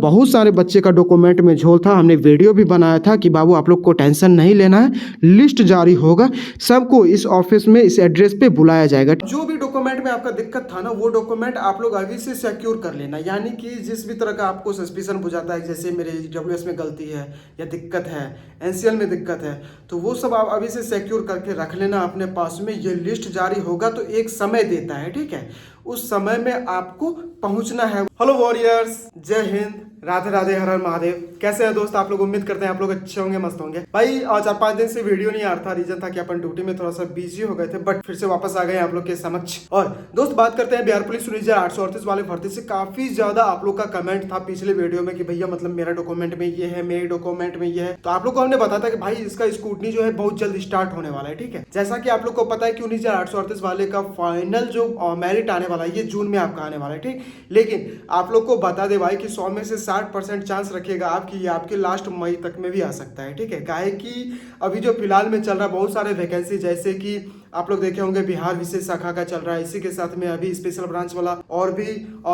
बहुत सारे बच्चे का डॉक्यूमेंट में झोल था। हमने वीडियो भी बनाया था कि बाबू आप लोग को टेंशन नहीं लेना है, लिस्ट जारी होगा, सबको इस ऑफिस में इस एड्रेस पे बुलाया जाएगा। जो भी डॉक्यूमेंट में आपका दिक्कत था ना, वो डॉक्यूमेंट आप लोग अभी से सिक्योर कर लेना। यानी कि जिस भी तरह का आपको सस्पिशन बुझाता है, जैसे मेरे डब्ल्यूएस में गलती है या दिक्कत है, एनसीएल में दिक्कत है, तो वो सब आप अभी से सिक्योर करके रख लेना अपने पास में। ये लिस्ट जारी होगा तो एक समय देता है, ठीक है, उस समय में आपको पहुंचना है। हेलो वॉरियर्स, जय हिंद, राधे राधे, हर हर महादेव। कैसे हैं दोस्त आप लोग? उम्मीद करते हैं आप लोग अच्छे होंगे, मस्त होंगे। भाई 4-5 दिन से वीडियो नहीं आ रहा था। रीजन था कि अपन ड्यूटी में थोड़ा सा बिजी हो गए थे, बट फिर से वापस आ गए आप लोग के समक्ष। और दोस्त बात करते हैं बिहार पुलिस 19,838 वाले भर्ती से। काफी ज्यादा आप लोग का कमेंट था पिछले वीडियो में कि भैया मतलब मेरा डॉक्यूमेंट में ये है, मेरे डॉक्यूमेंट में ये है। तो आप लोग को हमने बताया था कि भाई इसका स्क्रूटनी जो है बहुत जल्द स्टार्ट होने वाला है, ठीक है। जैसा कि आप लोग को पता है कि 19,838 वाले का फाइनल जो मेरिट आने वाला है ये जून में आपका आने वाला है, ठीक। लेकिन आप लोग को बता दे भाई कि 100 में से 60% चांस रखिएगा आपकी ये आपके लास्ट मई तक में भी आ सकता है, ठीक है। काहे कि अभी जो फिलहाल में चल रहा है बहुत सारे वैकेंसी, जैसे कि आप लोग देखे होंगे बिहार विशेष शाखा का चल रहा है, इसी के साथ में अभी स्पेशल ब्रांच वाला और भी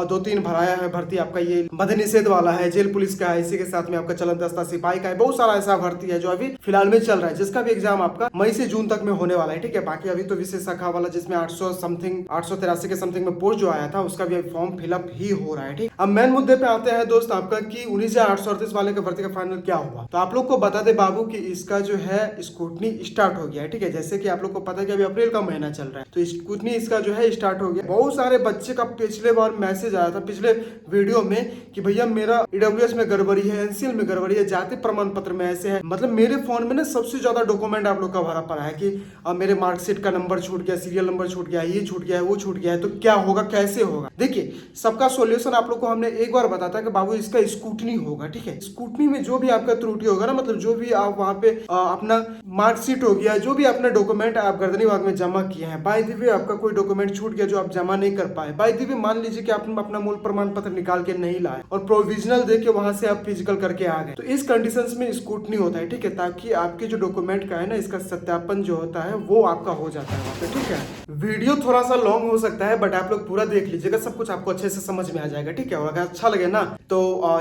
2-3 भराया है भर्ती। आपका ये मद्य निषेध वाला है, जेल पुलिस का है, इसी के साथ में आपका चलन दस्ता सिपाही का है। बहुत सारा ऐसा भर्ती है जो अभी फिलहाल में चल रहा है, जिसका भी एग्जाम आपका मई से जून तक में होने वाला है, ठीक है। बाकी अभी तो विशेष शाखा वाला जिसमें 883 के समथिंग में पोस्ट जो आया था उसका भी फॉर्म फिलअप ही हो रहा है, ठीक। अब मेन मुद्दे पे आते हैं दोस्त आपका कि 19,838 वाले का भर्ती का फाइनल क्या हुआ। तो आप लोग को बता दे बाबू कि इसका जो है स्क्रूटनी स्टार्ट हो गया है, ठीक है। जैसे कि आप लोग को पता है कि अभी अप्रैल का महीना चल रहा है, तो स्क्रूटनी इसका जो है स्टार्ट हो गया। बहुत सारे बच्चे का पिछले बार मैसेज आया था पिछले वीडियो में कि भैया मेरा ईडब्ल्यूएस में गड़बड़ी है, एनसीएल में गड़बड़ी है, जाति प्रमाण पत्र में ऐसे है। मतलब मेरे फोन में ना सबसे ज्यादा डॉक्यूमेंट आप लोग का भरा पड़ा है कि मेरे मार्कशीट का नंबर छूट गया, सीरियल नंबर छूट गया, ये छूट गया है, वो छूट गया है, तो क्या होगा, कैसे होगा। देखिए सबका सोल्यूशन आप लोग को हमने एक बार बताता कि बाबू इसका स्क्रूटनी होगा, ठीक है। स्क्रूटनी में जो भी आपका त्रुटि होगा ना, मतलब जो भी आप वहाँ पे अपना मार्कशीट हो गया, जो भी अपना डॉक्यूमेंट आप गर्दनी बाग में जमा किए हैं, बाय द वे आपका कोई डॉक्यूमेंट छूट गया जो आप जमा नहीं कर पाए, बाय द वे मान लीजिए कि आपने अपना मूल प्रमाण पत्र निकाल के नहीं लाए और प्रोविजनल दे के वहां से आप फिजिकल करके आ गए, तो इस कंडीशंस में स्क्रूटनी होता है, ठीक है। ताकि आपके जो डॉक्यूमेंट का है ना, इसका सत्यापन जो होता है वो आपका हो जाता है वहाँ पे, ठीक है। वीडियो थोड़ा सा लॉन्ग हो सकता है, बट आप लोग पूरा देख लीजिएगा, सब कुछ आपको अच्छे से समझ में आ जाएगा, ठीक है। और अगर अच्छा लगे ना तो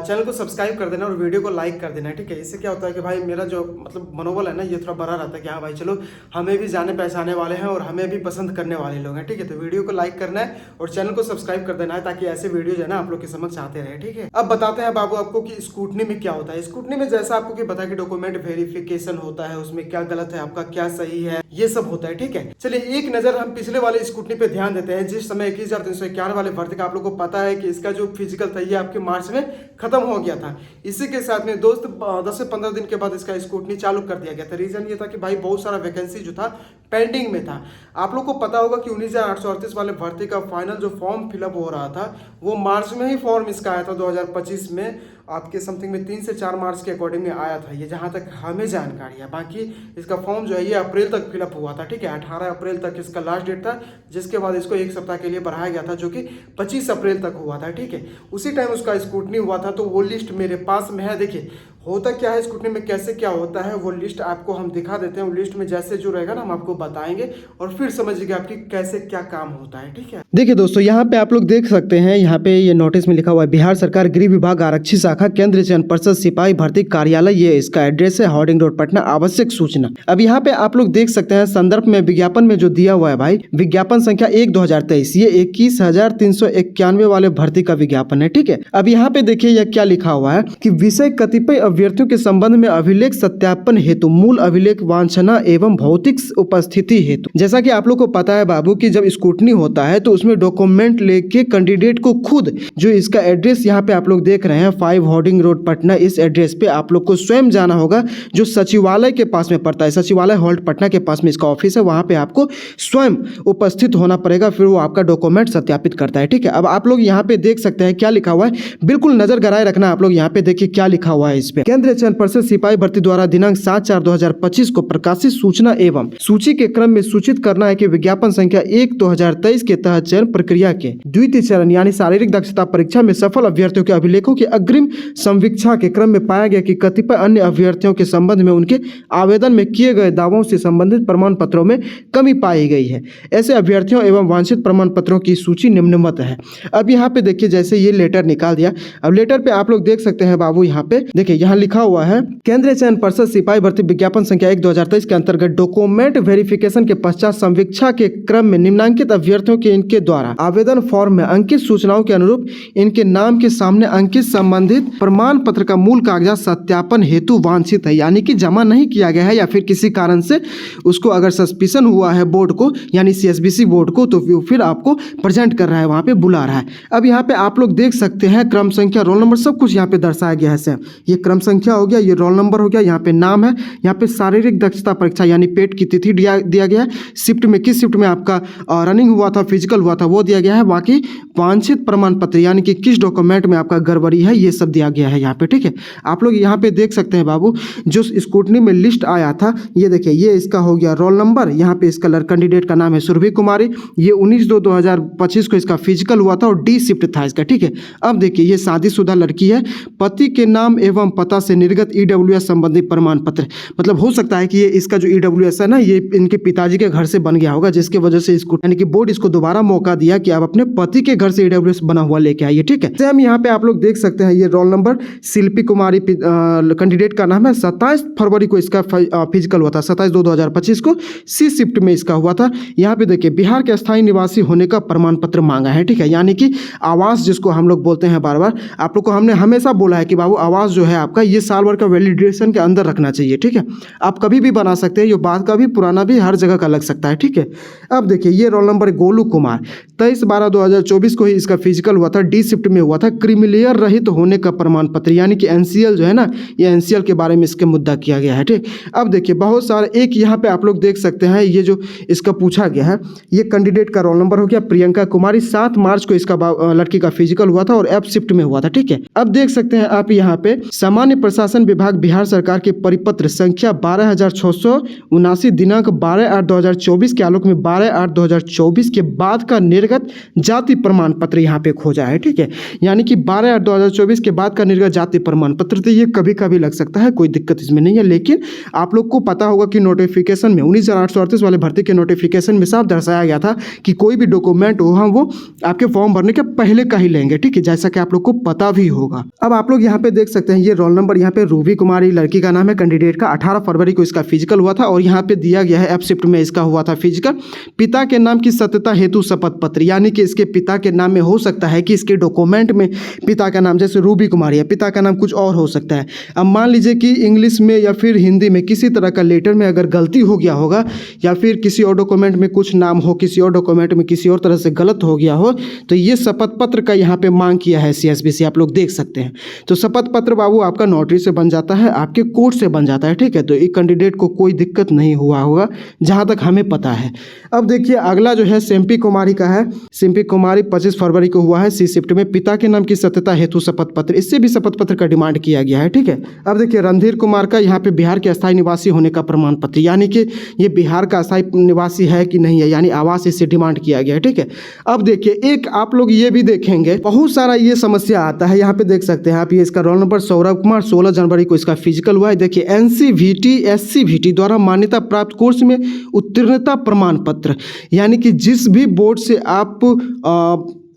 चैनल को सब्सक्राइब कर देना और वीडियो को लाइक कर देना, ठीक है। इससे क्या होता है कि भाई मेरा जो मतलब मनोबल है ना, ये थोड़ा बड़ा रहता है कि हाँ भाई चलो हमें भी जाने पहचाने वाले हैं और हमें भी पसंद करने वाले लोग हैं, ठीक है। तो वीडियो को लाइक करना है और चैनल को सब्सक्राइब कर देना है ताकि ऐसे वीडियो जो है ना आप लोग के समझ आते रहे, ठीक है। अब बताते हैं बाबू आपको कि स्क्रूटनी में क्या होता है। स्क्रूटनी में जैसा आपको कि पता है कि डॉक्यूमेंट वेरिफिकेशन होता है, उसमें क्या गलत है आपका, क्या सही है, ये सब होता है, ठीक है। चलिए एक नजर हम पिछले वाले स्क्रूटनी पे ध्यान देते हैं। जिस समय 21,351 वाले भर्ती का आप लोग को पता है कि इसका जो फिजिकल था ये आपके मार्च में खत्म हो गया था। इसी के साथ में दोस्त 10 से 15 दिन के बाद इसका स्क्रूटनी चालू कर दिया गया था। रीजन ये था कि भाई बहुत सारा वैकेंसी जो था पेंडिंग में था। आप लोग को पता होगा कि 19,838 वाले भर्ती का फाइनल जो फॉर्म फिलअप हो रहा था वो मार्च में ही फॉर्म इसका आया था 2025 में, आपके समथिंग में 3 से 4 मार्च के अकॉर्डिंग में आया था, ये जहां तक हमें जानकारी है। बाकी इसका फॉर्म जो है ये अप्रैल तक फिलअप हुआ था, ठीक है। 18 अप्रैल तक इसका लास्ट डेट था, जिसके बाद इसको एक सप्ताह के लिए बढ़ाया गया था जो कि 25 अप्रैल तक हुआ था, ठीक है। उसी टाइम उसका स्क्रूटनी हुआ था, तो वो लिस्ट मेरे पास में है। देखिए होता क्या है स्क्रूटनी में, कैसे क्या होता है, वो लिस्ट आपको हम दिखा देते हैं। वो लिस्ट में जैसे जो रहेगा ना हम आपको बताएंगे और फिर समझिएगा आपकी कैसे क्या काम होता है, ठीक है। देखिए दोस्तों यहाँ पे आप लोग देख सकते हैं, यहाँ पे ये नोटिस में लिखा हुआ है बिहार सरकार गृह विभाग आरक्षी शाखा केंद्रीय चयन परिषद सिपाही भर्ती कार्यालय, ये इसका एड्रेस है, हार्डिंग रोड पटना, आवश्यक सूचना। अब यहाँ पे आप लोग देख सकते हैं संदर्भ में विज्ञापन में जो दिया हुआ है भाई, विज्ञापन संख्या 1/2023, ये 21,391 वाले भर्ती का विज्ञापन है, ठीक है। अब यहाँ पे देखिए यह क्या लिखा हुआ है कि विषय कतिपय अभ्यर्थियों के संबंध में अभिलेख सत्यापन हेतु मूल अभिलेख वांछना एवं भौतिक उपस्थिति हेतु। जैसा कि आप लोग को पता है बाबू कि जब स्क्रूटनी होता है तो उसमें डॉक्यूमेंट लेके कैंडिडेट को खुद जो इसका एड्रेस यहाँ पे आप लोग देख रहे हैं 5 हार्डिंग रोड पटना, इस एड्रेस पे आप लोग को स्वयं जाना होगा जो सचिवालय के पास में पड़ता है। सचिवालय हॉल्ट पटना के पास में इसका ऑफिस है, वहां पे आपको स्वयं उपस्थित होना पड़ेगा, फिर वो आपका डॉक्यूमेंट सत्यापित करता है, ठीक है। अब आप लोग यहाँ पे देख सकते हैं क्या लिखा हुआ है, बिल्कुल नजर गड़ाए रखना। आप लोग यहाँ पे देखिए क्या लिखा हुआ है इस पे, केंद्रीय चयन परिषद सिपाही भर्ती द्वारा दिनांक 7/4/2025 को प्रकाशित सूचना एवं सूची के क्रम में सूचित करना है कि विज्ञापन संख्या 1/2023 के तहत चयन प्रक्रिया के द्वितीय चरण यानी शारीरिक दक्षता परीक्षा में सफल अभ्यर्थियों के अभिलेखों की अग्रिम संवीक्षा के क्रम में पाया गया कि कतिपय अन्य अभ्यर्थियों के संबंध में उनके आवेदन में किए गए दावों से संबंधित प्रमाण पत्रों में कमी पाई गई है। ऐसे अभ्यर्थियों एवं वांछित प्रमाण पत्रों की सूची निम्नवत है। अब यहाँ पे देखिए, जैसे ये लेटर निकाल दिया, अब लेटर पे आप लोग देख सकते हैं बाबू, यहाँ पे देखिए, यहाँ लिखा हुआ है केंद्रीय चयन परिषद सिपाही भर्ती विज्ञापन संख्या 1/2023 के अंतर्गत डॉक्यूमेंट वेरिफिकेशन के पश्चात संवीक्षा के क्रम में निम्नांकित अभ्यर्थियों के इनके द्वारा आवेदन फॉर्म में अंकित सूचनाओं के अनुरूप इनके नाम के सामने अंकित संबंधित प्रमाण पत्र का मूल कागजात सत्यापन हेतु वांछित है, यानी कि जमा नहीं किया गया है या फिर किसी कारण से उसको अगर सस्पिशन हुआ है बोर्ड को यानी CSBC बोर्ड को, तो फिर आपको प्रेजेंट कर रहा है, वहाँ पे बुला रहा है। अब यहाँ पे आप लोग देख सकते हैं क्रम संख्या, रोल नंबर सब कुछ यहाँ पे दर्शाया गया है। सेम ये क्रम संख्या हो गया, ये रोल नंबर हो गया, यहाँ पे नाम है, यहाँ पे शारीरिक दक्षता परीक्षा यानी पेट की तिथि दिया गया है, शिफ्ट में किस शिफ्ट में आपका रनिंग हुआ था, फिजिकल हुआ था वो दिया गया है, बाकी वांछित प्रमाण पत्र यानी कि किस डॉक्यूमेंट में आपका गड़बड़ी है ये सब दिया गया है यहाँ पे। ठीक है, आप लोग यहाँ पे देख सकते हैं बाबू, जो स्क्रूटनी में लिस्ट आया था, ये देखिए, ये इसका हो गया रोल नंबर, यहाँ पे इसका कैंडिडेट का नाम है सुरभि कुमारी, ये 19/2/2025 को इसका फिजिकल हुआ था और डी शिफ्ट था इसका। ठीक है, अब देखिए, ये शादीशुदा लड़की है, पति के नाम एवं पता से निर्गत EWS संबंधी प्रमाण पत्र, मतलब हो सकता है कि ये इसका जो EWS है ना, ये इनके पिताजी के घर से बन गया होगा, जिसकी वजह से इसको यानी कि बोर्ड इसको दोबारा मौका दिया कि आप अपने पति के घर से EWS बना हुआ लेके आइए। ठीक है, सेम यहाँ पे आप लोग देख सकते हैं, ये रोल नंबर शिल्पी कुमारी कैंडिडेट का नाम है, 27 फरवरी को इसका फिजिकल हुआ था, 27/2/2025 को सी शिफ्ट में इसका हुआ था। यहाँ पे देखिए, बिहार के स्थायी निवासी होने का प्रमाण पत्र मांगा है। ठीक है, यानी कि आवास जिसको हम लोग बोलते हैं, बार बार आप लोग को हमने हमेशा बोला है कि बाबू आवास जो है आपका ये साल भर का वैलिडेशन के अंदर रखना चाहिए। ठीक है, आप कभी भी बना सकते हैं, ये बात का भी पुराना भी हर जगह का लग सकता है। ठीक है, अब देखिए, ये रोल नंबर गोलू कुमार, 23/12/2024 को ही इसका फिजिकल हुआ था, डी शिफ्ट में हुआ था, क्रिमिलेयर रहित होने का प्रमाण पत्र यानी कि NCL जो है ना, ये NCL के बारे में इसके मुद्दा किया गया है। ठीक, अब देखिए, बहुत सारे एक यहाँ पे आप लोग देख सकते हैं, ये जो इसका पूछा गया है, ये कैंडिडेट का रोल नंबर हो गया प्रियंका कुमारी, 7 मार्च को इसका लड़की का फिजिकल हुआ था और F शिफ्ट में हुआ था। ठीक है, अब देख सकते हैं आप यहाँ पे सामान्य प्रशासन विभाग बिहार सरकार के परिपत्र संख्या 12,679 दिनांक 12/8/2024 के आलोक में 12/8/2024 के बाद का निर्गत जाति प्रमाण पत्र यहाँ पे खोजा है। ठीक है, यानी कि 12/8/2024 के बाद का निर्गत जाति प्रमाण पत्र, तो ये कभी कभी लग सकता है, कोई दिक्कत इसमें नहीं है, लेकिन आप लोग को पता होगा कि नोटिफिकेशन में 19,838 वाले भर्ती के नोटिफिकेशन में साफ दर्शाया गया था कि कोई भी डॉक्यूमेंट हो हम वो आपके फॉर्म भरने के पहले का ही लेंगे। ठीक है, जैसा कि आप लोग को पता भी होगा। अब आप लोग यहाँ पे देख सकते हैं, ये रोल नंबर यहाँ पे रूबी कुमारी लड़की का नाम है, कैंडिडेट का 18 फरवरी को इसका फिजिकल हुआ था और यहाँ पे दिया गया है F शिफ्ट में इसका हुआ था फिजिकल। पिता के नाम की सत्यता हेतु शपथ पत्र, यानी कि इसके पिता के नाम में हो सकता है कि इसके डॉक्यूमेंट में पिता का नाम, जैसे रूबी कुमारी है, पिता का नाम कुछ और हो सकता है। अब मान लीजिए कि इंग्लिश में या फिर हिंदी में किसी तरह का लेटर में अगर गलती हो गया होगा या फिर किसी और डॉक्यूमेंट में कुछ नाम हो, किसी और डॉक्यूमेंट में किसी और तरह से गलत हो गया हो, तो ये शपथ पत्र का यहाँ पे मांग किया है CSBC, आप लोग देख सकते हैं। तो शपथ पत्र बाबू आपका नोटरी से बन जाता है, आपके कोर्ट से बन जाता है। ठीक है, तो एक कैंडिडेट को कोई दिक्कत नहीं हुआ होगा जहाँ तक हमें पता है। अब देखिए, अगला जो है सिम्पी कुमारी का है, सिम्पी कुमारी 25 फरवरी को हुआ है, सी शिफ्ट में, पिता के नाम की सत्यता हेतु शपथ पत्र, इससे भी शपथ पत्र का डिमांड किया गया है। ठीक है, अब देखिए, रणधीर कुमार का यहाँ पे बिहार के अस्थायी निवासी होने का प्रमाण पत्र, यानी कि ये बिहार का अस्थायी निवासी है कि नहीं है, यानी आवास इससे डिमांड किया गया है। ठीक है, अब देखिए, एक आप लोग ये भी देखेंगे, बहुत सारा ये समस्या आता है, यहाँ पे देख सकते हैं आप, ये इसका रोल नंबर सौरभ कुमार, 16 जनवरी को इसका फिजिकल हुआ है। देखिए, NCVT SCVT द्वारा मान्यता प्राप्त कोर्स में उत्तीर्णता प्रमाण पत्र, यानी कि जिस भी बोर्ड से आप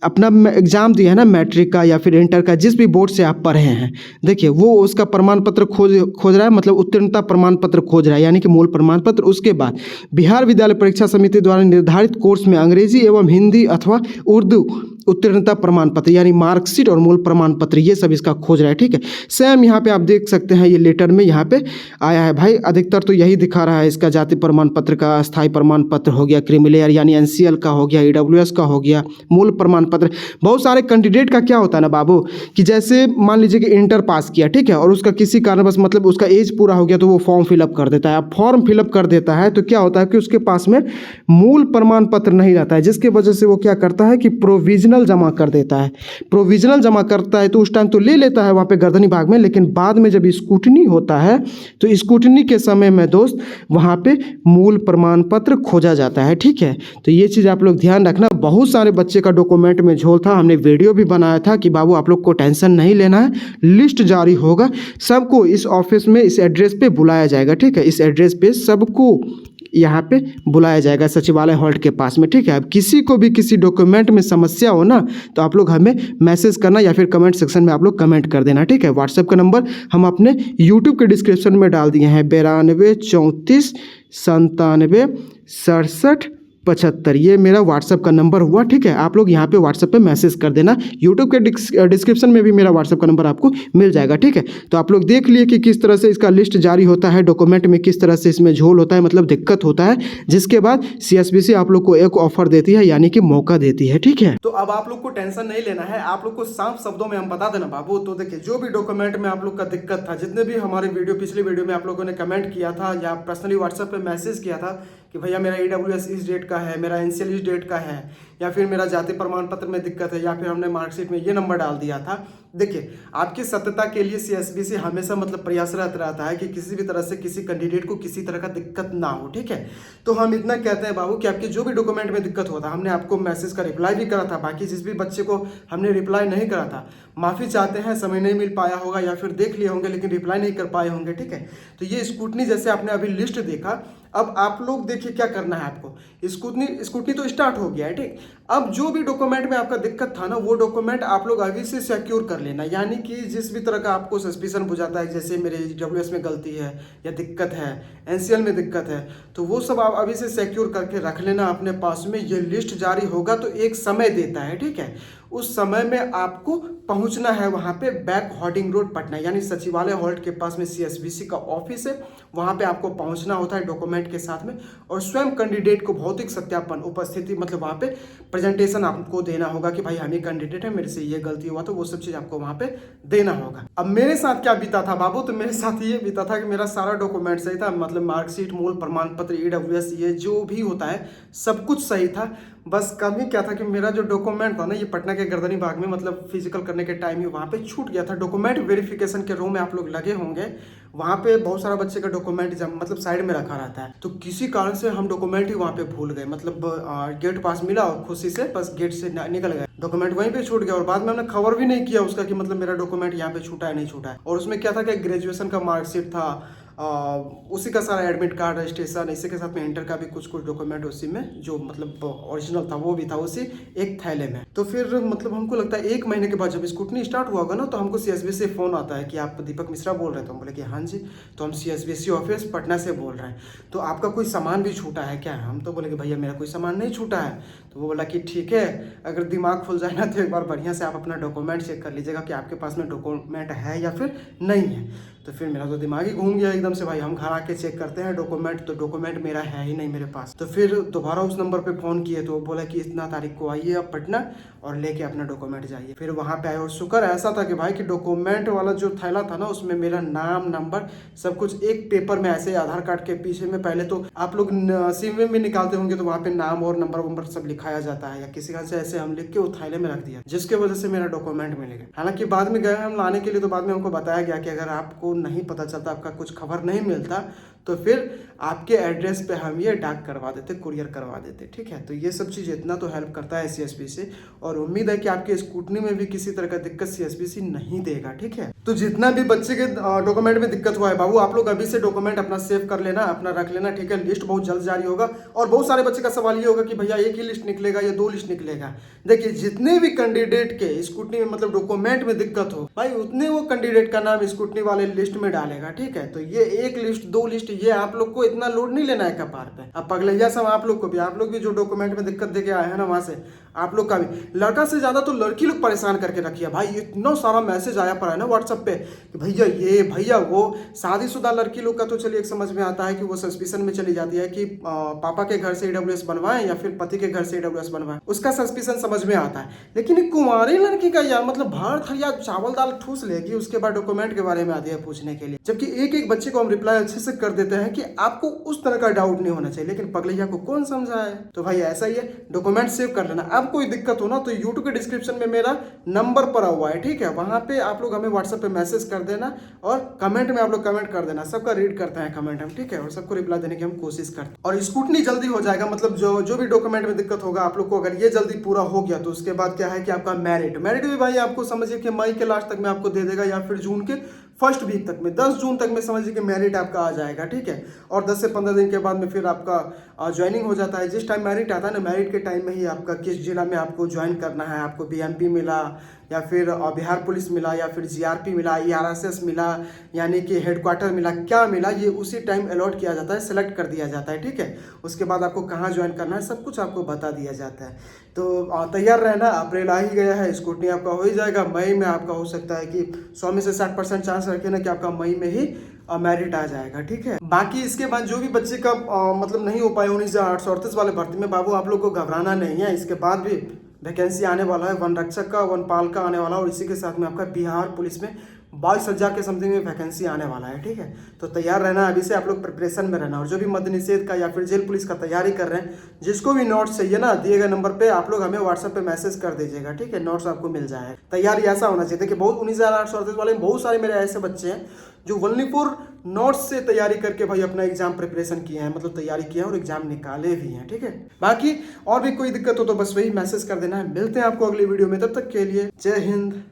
अपना एग्जाम दिया है ना, मैट्रिक का या फिर इंटर का, जिस भी बोर्ड से आप पढ़े हैं, देखिए वो उसका प्रमाण पत्र खोज रहा है, मतलब उत्तीर्णता प्रमाण पत्र खोज रहा है, यानी कि मूल प्रमाण पत्र। उसके बाद बिहार विद्यालय परीक्षा समिति द्वारा निर्धारित कोर्स में अंग्रेजी एवं हिंदी अथवा उर्दू उत्तीर्णता प्रमाण पत्र, यानी मार्कशीट और मूल प्रमाण पत्र, ये सब इसका खोज रहा है। ठीक है, सेम यहाँ पे आप देख सकते हैं, ये लेटर में यहाँ पे आया है भाई, अधिकतर तो यही दिखा रहा है, इसका जाति प्रमाण पत्र का अस्थायी प्रमाण पत्र हो गया, क्रीमिलेयर यानी NCL का हो गया, EWS का हो गया, मूल प्रमाण पत्र। बहुत सारे कैंडिडेट का क्या होता है ना बाबू, कि जैसे मान लीजिए कि इंटर पास किया, ठीक है, और उसका किसी कारणवश मतलब उसका एज पूरा हो गया तो वो फॉर्म फिलअप कर देता है। अब फॉर्म फिलअप कर देता है तो क्या होता है कि उसके पास में मूल प्रमाण पत्र नहीं रहता है, जिसकी वजह से वो क्या करता है कि प्रोविजनल प्रोविजनल जमा कर देता है। प्रोविजनल जमा करता है तो उस टाइम तो ले लेता है वहाँ पे गर्दनी भाग में, लेकिन बाद में जब स्क्रूटनी होता है तो स्क्रूटनी के समय में दोस्त वहाँ पे मूल प्रमाण पत्र खोजा जाता है। ठीक है, तो ये चीज़ आप लोग ध्यान रखना। बहुत सारे बच्चे का डॉक्यूमेंट में झोल था, हमने वीडियो भी बनाया था कि बाबू आप लोग को टेंशन नहीं लेना है, लिस्ट जारी होगा, सबको इस ऑफिस में इस एड्रेस पे बुलाया जाएगा। ठीक है, इस एड्रेस पे सबको यहाँ पे बुलाया जाएगा सचिवालय हॉल्ट के पास में। ठीक है, अब किसी को भी किसी डॉक्यूमेंट में समस्या हो ना तो आप लोग हमें मैसेज करना या फिर कमेंट सेक्शन में आप लोग कमेंट कर देना। ठीक है, व्हाट्सएप का नंबर हम अपने यूट्यूब के डिस्क्रिप्शन में डाल दिए हैं, 92 34 97 67 75, ये मेरा व्हाट्सएप का नंबर हुआ। ठीक है, आप लोग यहाँ पे व्हाट्सएप पे मैसेज कर देना, यूट्यूब के डिस्क्रिप्शन में भी मेरा व्हाट्सएप का नंबर आपको मिल जाएगा। ठीक है, तो आप लोग देख लिए कि किस तरह से इसका लिस्ट जारी होता है, डॉक्यूमेंट में किस तरह से इसमें झोल होता है, मतलब दिक्कत होता है, जिसके बाद CSBC आप लोग को एक ऑफर देती है, यानी कि मौका देती है। ठीक है, तो अब आप लोग को टेंशन नहीं लेना है, आप लोग को साफ शब्दों में हम बता देना बाबू। तो देखिए, जो भी डॉक्यूमेंट में आप लोग का दिक्कत था, जितने भी हमारे पिछली वीडियो में आप लोगों ने कमेंट किया था या पर्सनली व्हाट्सएप पे मैसेज किया था कि भैया मेरा EWS इस डेट का है, मेरा NCL इस डेट का है, या फिर मेरा जाति प्रमाण पत्र में दिक्कत है, या फिर हमने मार्कशीट में ये नंबर डाल दिया था। देखिए, आपकी सत्यता के लिए CSBC हमेशा मतलब प्रयासरत रहता है कि किसी भी तरह से किसी कैंडिडेट को किसी तरह का दिक्कत ना हो। ठीक है, तो हम इतना कहते हैं बाबू कि आपके जो भी डॉक्यूमेंट में दिक्कत होता, हमने आपको मैसेज का रिप्लाई भी करा था, बाकी जिस भी बच्चे को हमने रिप्लाई नहीं करा था माफ़ी चाहते हैं, समय नहीं मिल पाया होगा या फिर देख लिए होंगे लेकिन रिप्लाई नहीं कर पाए होंगे। ठीक है, तो ये स्क्रूटनी जैसे आपने अभी लिस्ट देखा, अब आप लोग देखिए क्या करना है आपको। स्क्रूटनी तो स्टार्ट हो गया है। ठीक, अब जो भी डॉक्यूमेंट में आपका दिक्कत था ना, वो डॉक्यूमेंट आप लोग अभी से सिक्योर कर लेना, यानी कि जिस भी तरह का आपको सस्पिशन बुझाता है, जैसे मेरे EWS में गलती है या दिक्कत है, NCL में दिक्कत है, तो वो सब आप अभी से सिक्योर करके रख लेना अपने पास में। ये लिस्ट जारी होगा तो एक समय देता है। ठीक है, उस समय में आपको पहुंचना है वहाँ पे बैक हॉर्डिंग रोड पटना, यानी सचिवालय हॉल्ट के पास में CSBC का ऑफिस है, वहाँ पे आपको पहुंचना होता है डॉक्यूमेंट के साथ में, और स्वयं कैंडिडेट को भौतिक सत्यापन उपस्थिति मतलब वहाँ पे प्रेजेंटेशन आपको देना होगा कि भाई हम ये कैंडिडेट है, मेरे से ये गलती हुआ, तो वो सब चीज़ आपको वहाँ पे देना होगा। अब मेरे साथ क्या बीता था बाबू, तो मेरे साथ ये बीता था कि मेरा सारा डॉक्यूमेंट सही था, मतलब मार्कशीट, मूल प्रमाण पत्र, EWS, ये जो भी होता है सब कुछ सही था। बस कमी क्या था कि मेरा जो डॉक्यूमेंट था ना, ये पटना के गर्दनी बाग में मतलब फिजिकल करने के टाइम ही वहाँ पे छूट गया था। डॉक्यूमेंट वेरिफिकेशन के रो में आप लोग लगे होंगे, वहाँ पे बहुत सारा बच्चे का डॉक्यूमेंट जब मतलब साइड में रखा रहता है, तो किसी कारण से हम डॉक्यूमेंट ही वहाँ पे भूल गए, मतलब गेट पास मिला और खुशी से बस गेट से निकल गए, डॉक्यूमेंट वहीं पे छूट गया, और बाद में हमने खबर भी नहीं किया उसका कि मतलब मेरा डॉक्यूमेंट यहाँ पे छूटा है नहीं छूटा है। और उसमें क्या था कि ग्रेजुएशन का मार्कशीट था, उसी का सारा एडमिट कार्ड, रजिस्ट्रेशन, इसी के साथ में इंटर का भी कुछ डॉक्यूमेंट उसी में जो मतलब ओरिजिनल था वो भी था उसी एक थैले में। तो फिर मतलब हमको लगता है 1 महीने के बाद जब स्क्रूटनी स्टार्ट हुआ होगा ना, तो हमको CSBC से फ़ोन आता है कि आप दीपक मिश्रा बोल रहे थे। हम बोले कि हाँ जी, तो हम CSBC ऑफिस पटना से बोल रहे हैं, तो आपका कोई सामान भी छूटा है क्या? हम तो बोले कि भैया मेरा कोई सामान नहीं छूटा है। तो वो बोला कि ठीक है, अगर दिमाग खुल जाए ना तो एक बार बढ़िया से आप अपना डॉक्यूमेंट चेक कर लीजिएगा कि आपके पास में डॉक्यूमेंट है या फिर नहीं है। तो फिर मेरा तो दिमाग ही घूम गया एकदम से, भाई हम घर आके चेक करते हैं डॉक्यूमेंट, तो डॉक्यूमेंट मेरा है ही नहीं मेरे पास। तो फिर दोबारा उस नंबर पे फ़ोन किए तो वो बोला कि इतना तारीख को आइए आप पटना और लेके अपना डॉक्यूमेंट जाइए। फिर वहाँ पे आए और शुक्र ऐसा था कि भाई कि डॉक्यूमेंट वाला जो थैला था ना, उसमें मेरा नाम, नंबर सब कुछ एक पेपर में ऐसे आधार कार्ड के पीछे में, पहले तो आप लोग सिम में निकालते होंगे तो वहाँ पे नाम और नंबर सब लिखाया जाता है, या किसी का से ऐसे हम लिख के वो थैले में रख दिया, जिसके वजह से मेरा डॉक्यूमेंट मिल गया। हालांकि बाद में गए हम लाने के लिए, तो बाद में हमको बताया गया कि अगर आपको नहीं पता चलता, आपका कुछ खबर नहीं मिलता, तो फिर आपके एड्रेस पे हम ये डाक करवा देते, कुरियर करवा देते। ठीक है, तो ये सब चीज़ इतना तो हेल्प करता है CSBC, और उम्मीद है कि आपके स्क्रूटनी में भी किसी तरह का दिक्कत CSBC नहीं देगा। ठीक है, तो जितना भी बच्चे के डॉक्यूमेंट में दिक्कत हुआ है बाबू, आप लोग अभी से डॉक्यूमेंट अपना सेव कर लेना, अपना रख लेना। ठीक है, लिस्ट बहुत जल्द जारी होगा। और बहुत सारे बच्चे का सवाल ये होगा कि भैया एक ही लिस्ट निकलेगा या 2 लिस्ट निकलेगा। देखिए, जितने भी कैंडिडेट के स्क्रूटनी में मतलब डॉक्यूमेंट में दिक्कत हो भाई, उतने वो कैंडिडेट का नाम स्क्रूटनी वाले लिस्ट में डालेगा। ठीक है, तो ये 1 लिस्ट 2 लिस्ट ये आप लोग को इतना लोड नहीं लेना है कपार पे। अब पगलैया सब आप लोग को भी, आप लोग भी जो डॉक्यूमेंट में दिक्कत देके आए हैं ना, वहां से आप लोग का भी, लड़का से ज्यादा तो लड़की लोग परेशान करके रखी है भाई। इतना सारा मैसेज आया पड़ा है ना व्हाट्सएप पे कि भैया ये भैया वो। शादीशुदा लड़की लोग का तो चलिए एक समझ में आता है कि वो सस्पिशन में चली जाती है कि पापा के घर से EWS बनवाएं या फिर पति के घर से EWS बनवाएं, उसका सस्पिशन समझ में आता है। लेकिन एक कुंवारी लड़की का यार मतलब भाड़ थरिया चावल दाल ठूस लेगी, उसके बाद डॉक्यूमेंट के बारे में आती है पूछने के लिए, जबकि एक एक बच्चे को हम रिप्लाई अच्छे से कर देते हैं कि आपको उस तरह का डाउट नहीं होना चाहिए। लेकिन पगलैया को कौन समझाए? तो भाई ऐसा ही है, डॉक्यूमेंट सेव कर लेना। अब कोई दिक्कत हो ना तो यूट्यूब के डिस्क्रिप्शन में मेरा नंबर पड़ा हुआ है, ठीक है, वहां पे आप लोग हमें व्हाट्सएप पे मैसेज कर देना और कमेंट में आप लोग कमेंट कर देना, सबका रीड करते हैं कमेंट हम, ठीक है, और सबको रिप्लाई देने की हम कोशिश करते हैं। और स्कूटनी जल्दी हो जाएगा, मतलब जो भी डॉक्यूमेंट में दिक्कत होगा आप लोग को, अगर ये जल्दी पूरा हो गया तो उसके बाद क्या है कि आपका मेरिट भी भाई आपको समझिए कि मई के लास्ट तक में आपको दे देगा, या फिर जून के फर्स्ट वीक तक में, 10 जून तक में समझिए कि मेरिट आपका आ जाएगा, ठीक है। और 10 से 15 दिन के बाद में फिर आपका ज्वाइनिंग हो जाता है। जिस टाइम मेरिट आता है ना, मेरिट के टाइम में ही आपका किस जिला में आपको ज्वाइन करना है, आपको बीएमपी मिला या फिर बिहार पुलिस मिला या फिर जीआरपी मिला, ईआरएसएस मिला, यानी कि हेडक्वार्टर मिला, क्या मिला, ये उसी टाइम अलॉट किया जाता है, सेलेक्ट कर दिया जाता है, ठीक है। उसके बाद आपको कहाँ ज्वाइन करना है सब कुछ आपको बता दिया जाता है। तो तैयार रहना, अप्रैल आ ही गया है, स्कूटनी आपका हो ही जाएगा। मई में आपका हो सकता है कि 100 में से 60% चांस रखे ना कि आपका मई में ही मेरिट आ जाएगा, ठीक है। बाकी इसके बाद जो भी बच्चे का मतलब नहीं हो पाए 19,838 वाले भर्ती में, बाबू आप लोग को घबराना नहीं है, इसके बाद भी वैकेंसी आने वाला है, वन रक्षक का, वन पाल का आने वाला है, और इसी के साथ में आपका बिहार पुलिस में 22,000 के समथिंग में वैकेंसी आने वाला है, ठीक है। तो तैयार रहना, अभी से आप लोग प्रिपरेशन में रहना। और जो भी मद्य निषेध का या फिर जेल पुलिस का तैयारी कर रहे हैं, जिसको भी नोट्स चाहिए ना, दिए गए नंबर पे आप लोग हमें व्हाट्सएप पे मैसेज कर दीजिएगा, ठीक है, नोट्स आपको मिल जाए। तैयारी ऐसा होना चाहिए कि बहुत 19,838 वाले बहुत सारे मेरे ऐसे बच्चे हैं जो ओनली फॉर नोट्स से तैयारी करके भाई अपना एग्जाम प्रिपरेशन किए हैं, मतलब तैयारी किया है और एग्जाम निकाले भी हैं, ठीक है। बाकी और भी कोई दिक्कत हो तो बस वही मैसेज कर देना है। मिलते हैं आपको अगली वीडियो में, तब तक के लिए जय हिंद।